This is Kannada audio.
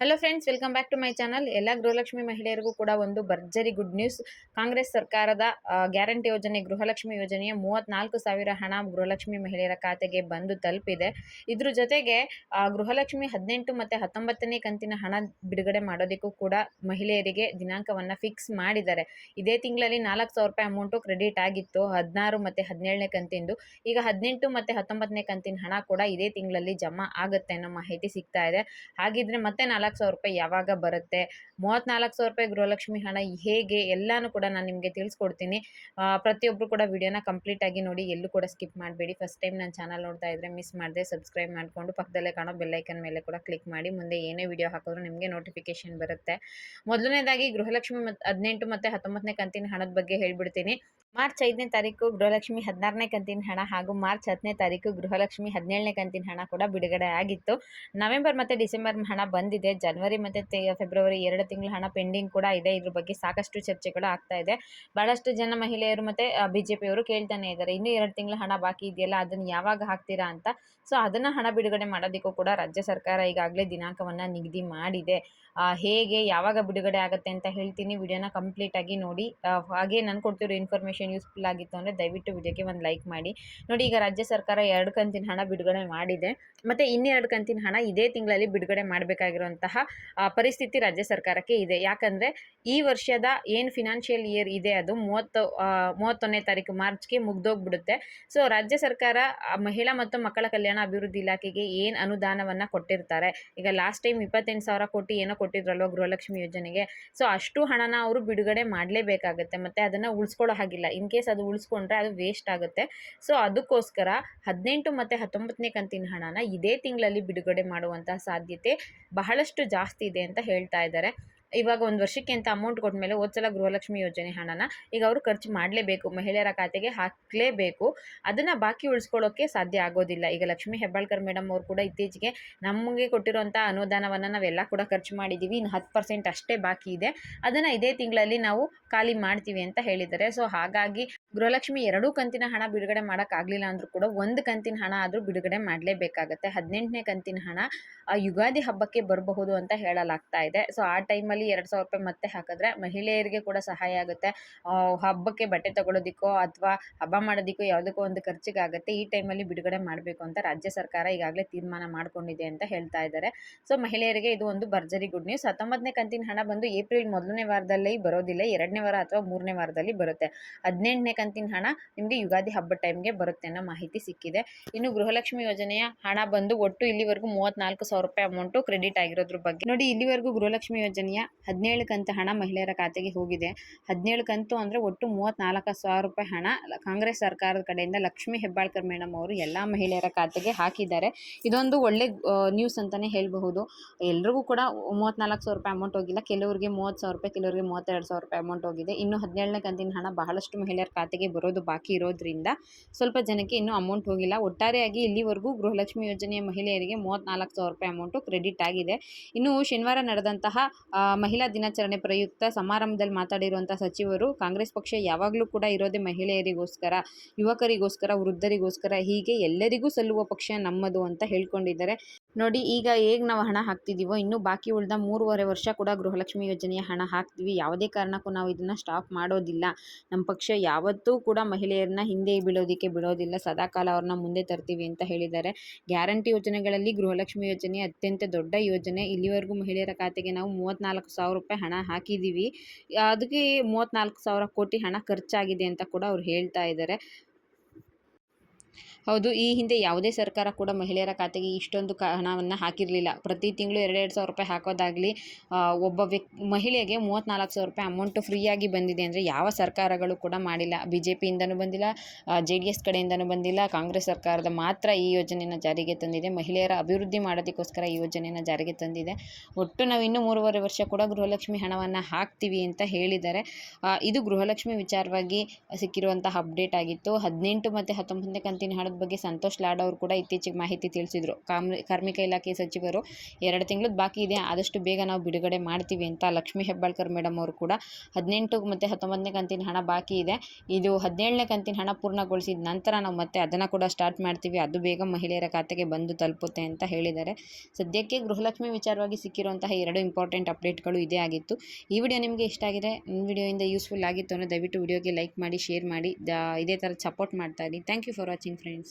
Hello friends, welcome back to my channel. ಎಲ್ಲ ಗೃಹಲಕ್ಷ್ಮಿ ಮಹಿಳೆಯರಿಗೂ ಕೂಡ ಒಂದು ಭರ್ಜರಿ ಗುಡ್ ನ್ಯೂಸ್. ಕಾಂಗ್ರೆಸ್ ಸರ್ಕಾರದ ಗ್ಯಾರಂಟಿ ಯೋಜನೆ ಗೃಹಲಕ್ಷ್ಮಿ ಯೋಜನೆಯ 34,000 ಹಣ ಗೃಹಲಕ್ಷ್ಮಿ ಮಹಿಳೆಯರ ಖಾತೆಗೆ ಬಂದು ತಲುಪಿದೆ. ಇದ್ರ ಜೊತೆಗೆ ಗೃಹಲಕ್ಷ್ಮಿ 18 ಮತ್ತು 19ನೇ ಕಂತಿನ ಹಣ ಬಿಡುಗಡೆ ಮಾಡೋದಕ್ಕೂ ಕೂಡ ಮಹಿಳೆಯರಿಗೆ ದಿನಾಂಕವನ್ನು ಫಿಕ್ಸ್ ಮಾಡಿದ್ದಾರೆ. ಇದೇ ತಿಂಗಳಲ್ಲಿ 4,000 ರೂಪಾಯಿ ಅಮೌಂಟು ಕ್ರೆಡಿಟ್ ಆಗಿತ್ತು 16 ಮತ್ತು 17ನೇ ಕಂತಿಂದು. ಈಗ 18 ಮತ್ತು 19ನೇ ಕಂತಿನ ಹಣ ಕೂಡ ಇದೇ ತಿಂಗಳಲ್ಲಿ ಜಮಾ ಆಗುತ್ತೆ ಅನ್ನೋ ಮಾಹಿತಿ ಸಿಗ್ತಾ ಇದೆ. ಹಾಗಿದ್ರೆ ಮತ್ತೆ 4,000 ರೂಪಾಯಿ ಯಾವಾಗ ಬರುತ್ತೆ, 34,000 ರೂಪಾಯಿ ಗೃಹಲಕ್ಷ್ಮಿ ಹಣ ಹೇಗೆ ಎಲ್ಲಾನು ಕೂಡ ನಾನು ನಿಮಗೆ ತಿಳಿಸ್ಕೊಡ್ತೀನಿ. ಪ್ರತಿಯೊಬ್ಬರು ಕೂಡ ವಿಡಿಯೋನ ಕಂಪ್ಲೀಟ್ ಆಗಿ ನೋಡಿ, ಎಲ್ಲೂ ಕೂಡ ಸ್ಕಿಪ್ ಮಾಡಬೇಡಿ. ಫಸ್ಟ್ ಟೈಮ್ ನನ್ನ ಚಾನಲ್ ನೋಡ್ತಾ ಇದ್ರೆ ಮಿಸ್ ಮಾಡದೆ ಸಬ್ಸ್ಕ್ರೈಬ್ ಮಾಡಿಕೊಂಡು ಪಕ್ಕದಲ್ಲೇ ಕಾಣೋ ಬೆಲ್ಲೈಕನ್ ಮೇಲೆ ಕೂಡ ಕ್ಲಿಕ್ ಮಾಡಿ. ಮುಂದೆ ಏನೇ ವಿಡಿಯೋ ಹಾಕಿದ್ರು ನಿಮಗೆ ನೋಟಿಫಿಕೇಶನ್ ಬರುತ್ತೆ. ಮೊದಲನೇದಾಗಿ ಗೃಹಲಕ್ಷ್ಮಿ 18 ಮತ್ತು 19ನೇ ಕಂತಿನ ಹಣದ ಬಗ್ಗೆ ಹೇಳ್ಬಿಡ್ತೀನಿ. ಮಾರ್ಚ್ 5ನೇ ತಾರೀಕು ಗೃಹಲಕ್ಷ್ಮಿ 16ನೇ ಕಂತಿನ ಹಣ ಹಾಗೂ ಮಾರ್ಚ್ 10ನೇ ತಾರೀಕು ಗೃಹಲಕ್ಷ್ಮಿ 17ನೇ ಕಂತಿನ ಹಣ ಕೂಡ ಬಿಡುಗಡೆ ಆಗಿತ್ತು. ನವೆಂಬರ್ ಮತ್ತು ಡಿಸೆಂಬರ್ ಹಣ ಬಂದಿದೆ. ಜನವರಿ ಮತ್ತು ಫೆಬ್ರವರಿ 2 ತಿಂಗಳ ಹಣ ಪೆಂಡಿಂಗ್ ಕೂಡ ಇದೆ. ಇದ್ರ ಬಗ್ಗೆ ಸಾಕಷ್ಟು ಚರ್ಚೆಗಳು ಆಗ್ತಾ ಇದೆ. ಬಹಳಷ್ಟು ಜನ ಮಹಿಳೆಯರು ಮತ್ತು ಬಿಜೆಪಿಯವರು ಕೇಳ್ತಾನೆ ಇದ್ದಾರೆ, ಇನ್ನೂ 2 ತಿಂಗಳ ಹಣ ಬಾಕಿ ಇದೆಯಲ್ಲ, ಅದನ್ನು ಯಾವಾಗ ಹಾಕ್ತೀರಾ ಅಂತ. ಸೊ ಅದನ್ನು ಹಣ ಬಿಡುಗಡೆ ಮಾಡೋದಕ್ಕೂ ಕೂಡ ರಾಜ್ಯ ಸರ್ಕಾರ ಈಗಾಗಲೇ ದಿನಾಂಕವನ್ನು ನಿಗದಿ ಮಾಡಿದೆ. ಹೇಗೆ ಯಾವಾಗ ಬಿಡುಗಡೆ ಆಗುತ್ತೆ ಅಂತ ಹೇಳ್ತೀನಿ. ವಿಡಿಯೋನ ಕಂಪ್ಲೀಟ್ ಆಗಿ ನೋಡಿ. ಹಾಗೆ ನಾನು ಕೊಡ್ತಿರೋ ಇನ್ಫಾರ್ಮೇಷನ್ ಯೂಸ್ಫುಲ್ ಆಗಿತ್ತು ಅಂದರೆ ದಯವಿಟ್ಟು ವಿಡಿಯೋಗೆ ಒಂದು ಲೈಕ್ ಮಾಡಿ. ನೋಡಿ, ಈಗ ರಾಜ್ಯ ಸರ್ಕಾರ 2 ಕಂತಿನ ಹಣ ಬಿಡುಗಡೆ ಮಾಡಿದೆ ಮತ್ತು ಇನ್ನೆರಡು ಕಂತಿನ ಹಣ ಇದೇ ತಿಂಗಳಲ್ಲಿ ಬಿಡುಗಡೆ ಮಾಡಬೇಕಾಗಿರುವಂತಹ ಪರಿಸ್ಥಿತಿ ರಾಜ್ಯ ಸರ್ಕಾರಕ್ಕೆ ಇದೆ. ಯಾಕಂದರೆ ಈ ವರ್ಷದ ಏನು ಫಿನಾನ್ಷಿಯಲ್ ಇಯರ್ ಇದೆ ಅದು 31ನೇ ತಾರೀಕು ಮಾರ್ಚ್ಗೆ ಮುಗ್ದೋಗ್ಬಿಡುತ್ತೆ. ಸೊ ರಾಜ್ಯ ಸರ್ಕಾರ ಮಹಿಳಾ ಮತ್ತು ಮಕ್ಕಳ ಕಲ್ಯಾಣ ಅಭಿವೃದ್ಧಿ ಇಲಾಖೆಗೆ ಏನು ಅನುದಾನವನ್ನು ಕೊಟ್ಟಿರ್ತಾರೆ, ಈಗ ಲಾಸ್ಟ್ ಟೈಮ್ 28,000 ಕೋಟಿ ಏನೋ ಕೊಟ್ಟಿದ್ರಲ್ವ ಗೃಹಲಕ್ಷ್ಮಿ ಯೋಜನೆಗೆ, ಸೊ ಅಷ್ಟು ಹಣನ ಅವರು ಬಿಡುಗಡೆ ಮಾಡಲೇಬೇಕಾಗತ್ತೆ ಮತ್ತು ಅದನ್ನು ಉಳಿಸ್ಕೊಳ್ಳೋ ಹಾಗಿಲ್ಲ. ಇನ್ ಕೇಸ್ ಅದು ಉಳಿಸ್ಕೊಂಡ್ರೆ ಅದು ವೇಸ್ಟ್ ಆಗುತ್ತೆ. ಸೊ ಅದಕ್ಕೋಸ್ಕರ 18 ಮತ್ತು 19ನೇ ಕಂತಿನ ಹಣನ ಇದೇ ತಿಂಗಳಲ್ಲಿ ಬಿಡುಗಡೆ ಮಾಡುವಂತಹ ಸಾಧ್ಯತೆ ಬಹಳಷ್ಟು ಜಾಸ್ತಿ ಇದೆ ಅಂತ ಹೇಳ್ತಾ ಇದ್ದಾರೆ. ಇವಾಗ 1 ವರ್ಷಕ್ಕೆ ಅಂತ ಅಮೌಂಟ್ ಕೊಟ್ಟ ಮೇಲೆ ಹೋದ್ಸಲ ಗೃಹಲಕ್ಷ್ಮಿ ಯೋಜನೆ ಹಣನ ಈಗ ಅವರು ಖರ್ಚು ಮಾಡಲೇಬೇಕು, ಮಹಿಳೆಯರ ಖಾತೆಗೆ ಹಾಕಲೇಬೇಕು. ಅದನ್ನು ಬಾಕಿ ಉಳಿಸ್ಕೊಳ್ಳೋಕ್ಕೆ ಸಾಧ್ಯ ಆಗೋದಿಲ್ಲ. ಈಗ ಲಕ್ಷ್ಮೀ ಹೆಬ್ಬಾಳ್ಕರ್ ಮೇಡಮ್ ಅವರು ಕೂಡ ಇತ್ತೀಚೆಗೆ ನಮಗೆ ಕೊಟ್ಟಿರುವಂಥ ಅನುದಾನವನ್ನು ನಾವೆಲ್ಲ ಕೂಡ ಖರ್ಚು ಮಾಡಿದ್ದೀವಿ, ಇನ್ನು 10% ಅಷ್ಟೇ ಬಾಕಿ ಇದೆ, ಅದನ್ನು ಇದೇ ತಿಂಗಳಲ್ಲಿ ನಾವು ಖಾಲಿ ಮಾಡ್ತೀವಿ ಅಂತ ಹೇಳಿದ್ದಾರೆ. ಸೊ ಹಾಗಾಗಿ ಗೃಹಲಕ್ಷ್ಮಿ 2 ಕಂತಿನ ಹಣ ಬಿಡುಗಡೆ ಮಾಡೋಕ್ಕಾಗಲಿಲ್ಲ ಅಂದರೂ ಕೂಡ 1 ಕಂತಿನ ಹಣ ಆದರೂ ಬಿಡುಗಡೆ ಮಾಡಲೇಬೇಕಾಗತ್ತೆ. 18ನೇ ಕಂತಿನ ಹಣ ಯುಗಾದಿ ಹಬ್ಬಕ್ಕೆ ಬರಬಹುದು ಅಂತ ಹೇಳಲಾಗ್ತಾ ಇದೆ. ಸೊ ಆ ಟೈಮಲ್ಲಿ 2,000 ರೂಪಾಯಿ ಮತ್ತೆ ಹಾಕಿದ್ರೆ ಮಹಿಳೆಯರಿಗೆ ಕೂಡ ಸಹಾಯ ಆಗುತ್ತೆ. ಹಬ್ಬಕ್ಕೆ ಬಟ್ಟೆ ತಗೊಳ್ಳೋದಕ್ಕೋ ಅಥವಾ ಹಬ್ಬ ಮಾಡೋದಕ್ಕೋ ಯಾವುದಕ್ಕೋ ಒಂದು ಖರ್ಚಿಗಾಗುತ್ತೆ. ಈ ಟೈಮಲ್ಲಿ ಬಿಡುಗಡೆ ಮಾಡಬೇಕು ಅಂತ ರಾಜ್ಯ ಸರ್ಕಾರ ಈಗಾಗಲೇ ತೀರ್ಮಾನ ಮಾಡಿಕೊಂಡಿದೆ ಅಂತ ಹೇಳ್ತಾ ಇದ್ದಾರೆ. ಸೊ ಮಹಿಳೆಯರಿಗೆ ಇದು ಒಂದು ಭರ್ಜರಿ ಗುಡ್ ನ್ಯೂಸ್. 19ನೇ ಕಂತಿನ ಹಣ ಬಂದು ಏಪ್ರಿಲ್ ಮೊದಲನೇ ವಾರದಲ್ಲಿ ಬರೋದಿಲ್ಲ, 2ನೇ ವಾರ ಅಥವಾ 3ನೇ ವಾರದಲ್ಲಿ ಬರುತ್ತೆ. 18ನೇ ಕಂತಿನ ಹಣ ನಿಮಗೆ ಯುಗಾದಿ ಹಬ್ಬದ ಟೈಮ್ಗೆ ಬರುತ್ತೆ ಅನ್ನೋ ಮಾಹಿತಿ ಸಿಕ್ಕಿದೆ. ಇನ್ನು ಗೃಹಲಕ್ಷ್ಮಿ ಯೋಜನೆಯ ಹಣ ಬಂದು ಒಟ್ಟು ಇಲ್ಲಿವರೆಗೂ 34,000 ರೂಪಾಯಿ ಅಮೌಂಟು ಕ್ರೆಡಿಟ್ ಆಗಿರೋದ್ರ ಬಗ್ಗೆ ನೋಡಿ. ಇಲ್ಲಿವರೆಗೂ ಗೃಹಲಕ್ಷ್ಮಿ ಯೋಜನೆಯ 17 ಕಂತು ಹಣ ಮಹಿಳೆಯರ ಖಾತೆಗೆ ಹೋಗಿದೆ. 17 ಕಂತು ಅಂದರೆ ಒಟ್ಟು 34,000 ರೂಪಾಯಿ ಹಣ ಕಾಂಗ್ರೆಸ್ ಸರ್ಕಾರದ ಕಡೆಯಿಂದ ಲಕ್ಷ್ಮೀ ಹೆಬ್ಬಾಳ್ಕರ್ ಮೇಡಮ್ ಅವರು ಎಲ್ಲ ಮಹಿಳೆಯರ ಖಾತೆಗೆ ಹಾಕಿದ್ದಾರೆ. ಇದೊಂದು ಒಳ್ಳೆ ನ್ಯೂಸ್ ಅಂತಲೇ ಹೇಳಬಹುದು. ಎಲ್ರಿಗೂ ಕೂಡ 34,000 ರೂಪಾಯಿ ಅಮೌಂಟ್ ಹೋಗಿಲ್ಲ, ಕೆಲವರಿಗೆ 30,000 ರೂಪಾಯಿ, ಕೆಲವರಿಗೆ 32,000 ರೂಪಾಯಿ ಅಮೌಂಟ್ ಹೋಗಿದೆ. ಇನ್ನು 17ನೇ ಕಂತಿನ ಹಣ ಬಹಳಷ್ಟು ಮಹಿಳೆಯರ ಖಾತೆಗೆ ಬರೋದು ಬಾಕಿ ಇರೋದ್ರಿಂದ ಸ್ವಲ್ಪ ಜನಕ್ಕೆ ಇನ್ನೂ ಅಮೌಂಟ್ ಹೋಗಿಲ್ಲ. ಒಟ್ಟಾರೆಯಾಗಿ ಇಲ್ಲಿವರೆಗೂ ಗೃಹಲಕ್ಷ್ಮಿ ಯೋಜನೆಯ ಮಹಿಳೆಯರಿಗೆ 34,000 ರೂಪಾಯಿ ಅಮೌಂಟು ಕ್ರೆಡಿಟ್ ಆಗಿದೆ. ಇನ್ನು ಶನಿವಾರ ನಡೆದಂತಹ ಮಹಿಳಾ ದಿನಾಚರಣೆ ಪ್ರಯುಕ್ತ ಸಮಾರಂಭದಲ್ಲಿ ಮಾತಾಡಿರುವಂಥ ಸಚಿವರು, ಕಾಂಗ್ರೆಸ್ ಪಕ್ಷ ಯಾವಾಗಲೂ ಕೂಡ ಇರೋದೇ ಮಹಿಳೆಯರಿಗೋಸ್ಕರ, ಯುವಕರಿಗೋಸ್ಕರ, ವೃದ್ಧರಿಗೋಸ್ಕರ, ಹೀಗೆ ಎಲ್ಲರಿಗೂ ಸಲ್ಲುವ ಪಕ್ಷ ನಮ್ಮದು ಅಂತ ಹೇಳ್ಕೊಂಡಿದ್ದಾರೆ. ನೋಡಿ, ಈಗ ಹೇಗೆ ನಾವು ಹಣ ಹಾಕ್ತಿದ್ದೀವೋ ಇನ್ನು ಬಾಕಿ ಉಳಿದ 3.5 ವರ್ಷ ಕೂಡ ಗೃಹಲಕ್ಷ್ಮಿ ಯೋಜನೆಯ ಹಣ ಹಾಕ್ತೀವಿ. ಯಾವುದೇ ಕಾರಣಕ್ಕೂ ನಾವು ಇದನ್ನು ಸ್ಟಾಪ್ ಮಾಡೋದಿಲ್ಲ. ನಮ್ಮ ಪಕ್ಷ ಯಾವತ್ತೂ ಕೂಡ ಮಹಿಳೆಯರನ್ನ ಹಿಂದೆ ಬೀಳೋದಕ್ಕೆ ಬಿಡೋದಿಲ್ಲ, ಸದಾಕಾಲ ಅವ್ರನ್ನ ಮುಂದೆ ತರ್ತೀವಿ ಅಂತ ಹೇಳಿದ್ದಾರೆ. ಗ್ಯಾರಂಟಿ ಯೋಜನೆಗಳಲ್ಲಿ ಗೃಹಲಕ್ಷ್ಮಿ ಯೋಜನೆ ಅತ್ಯಂತ ದೊಡ್ಡ ಯೋಜನೆ. ಇಲ್ಲಿವರೆಗೂ ಮಹಿಳೆಯರ ಖಾತೆಗೆ ನಾವು 34,000 ರೂಪಾಯಿ ಹಣ ಹಾಕಿದ್ದೀವಿ. ಅದಕ್ಕೆ 34,000 ಕೋಟಿ ಹಣ ಖರ್ಚಾಗಿದೆ ಅಂತ ಕೂಡ ಅವ್ರು ಹೇಳ್ತಾ ಇದ್ದಾರೆ. ಹೌದು, ಈ ಹಿಂದೆ ಯಾವುದೇ ಸರ್ಕಾರ ಕೂಡ ಮಹಿಳೆಯರ ಖಾತೆಗೆ ಇಷ್ಟೊಂದು ಹಣವನ್ನು ಹಾಕಿರಲಿಲ್ಲ. ಪ್ರತಿ ತಿಂಗಳು 2,000 ರೂಪಾಯಿ ಹಾಕೋದಾಗಲಿ, ಒಬ್ಬ ಮಹಿಳೆಗೆ 34,000 ರೂಪಾಯಿ ಅಮೌಂಟು ಫ್ರೀಯಾಗಿ ಬಂದಿದೆ ಅಂದರೆ ಯಾವ ಸರ್ಕಾರಗಳು ಕೂಡ ಮಾಡಿಲ್ಲ. BJPಯಿಂದನೂ ಬಂದಿಲ್ಲ, JDS ಕಡೆಯಿಂದನೂ ಬಂದಿಲ್ಲ. ಕಾಂಗ್ರೆಸ್ ಸರ್ಕಾರದ ಮಾತ್ರ ಈ ಯೋಜನೆಯನ್ನು ಜಾರಿಗೆ ತಂದಿದೆ. ಮಹಿಳೆಯರ ಅಭಿವೃದ್ಧಿ ಮಾಡೋದಕ್ಕೋಸ್ಕರ ಈ ಯೋಜನೆಯನ್ನು ಜಾರಿಗೆ ತಂದಿದೆ. ಒಟ್ಟು ನಾವು ಇನ್ನೂ 3.5 ವರ್ಷ ಕೂಡ ಗೃಹಲಕ್ಷ್ಮಿ ಹಣವನ್ನು ಹಾಕ್ತೀವಿ ಅಂತ ಹೇಳಿದ್ದಾರೆ. ಇದು ಗೃಹಲಕ್ಷ್ಮಿ ವಿಚಾರವಾಗಿ ಸಿಕ್ಕಿರುವಂತಹ ಅಪ್ಡೇಟ್ ಆಗಿತ್ತು. 18 ಮತ್ತು 19ನೇ ಕಂತಿನ ಹಣದ ವಿಚಾರದ ಬಗ್ಗೆ ಸಂತೋಷ್ ಲಾಡ್ ಅವರು ಕೂಡ ಇತ್ತೀಚೆಗೆ ಮಾಹಿತಿ ತಿಳಿಸಿದರು. ಕಾರ್ಮಿಕ ಇಲಾಖೆ ಸಚಿವರು 2 ತಿಂಗಳದ್ದು ಬಾಕಿ ಇದೆ, ಆದಷ್ಟು ಬೇಗ ನಾವು ಬಿಡುಗಡೆ ಮಾಡ್ತೀವಿ ಅಂತ. ಲಕ್ಷ್ಮೀ ಹೆಬ್ಬಾಳ್ಕರ್ ಮೇಡಮ್ ಅವರು ಕೂಡ 18 ಮತ್ತು 19ನೇ ಕಂತಿನ ಹಣ ಬಾಕಿ ಇದೆ, ಇದು 17ನೇ ಕಂತಿನ ಹಣ ಪೂರ್ಣಗೊಳಿಸಿದ ನಂತರ ನಾವು ಮತ್ತೆ ಅದನ್ನು ಕೂಡ ಸ್ಟಾರ್ಟ್ ಮಾಡ್ತೀವಿ, ಅದು ಬೇಗ ಮಹಿಳೆಯರ ಖಾತೆಗೆ ಬಂದು ತಲುಪುತ್ತೆ ಅಂತ ಹೇಳಿದ್ದಾರೆ. ಸದ್ಯಕ್ಕೆ ಗೃಹಲಕ್ಷ್ಮಿ ವಿಚಾರವಾಗಿ ಸಿಕ್ಕಿರುವಂತಹ 2 ಇಂಪಾರ್ಟೆಂಟ್ ಅಪ್ಡೇಟ್ಗಳು ಇದೇ ಆಗಿತ್ತು. ಈ ವಿಡಿಯೋ ನಿಮಗೆ ಇಷ್ಟ ಆಗಿದೆ, ವಿಡಿಯೋಯಿಂದ ಯೂಸ್ಫುಲ್ ಆಗಿತ್ತು ಅಂದರೆ ದಯವಿಟ್ಟು ವಿಡಿಯೋಗೆ ಲೈಕ್ ಮಾಡಿ, ಶೇರ್ ಮಾಡಿ, ಇದೇ ಥರದ ಸಪೋರ್ಟ್ ಮಾಡ್ತಾ ಇರಿ. Thank you for watching friends.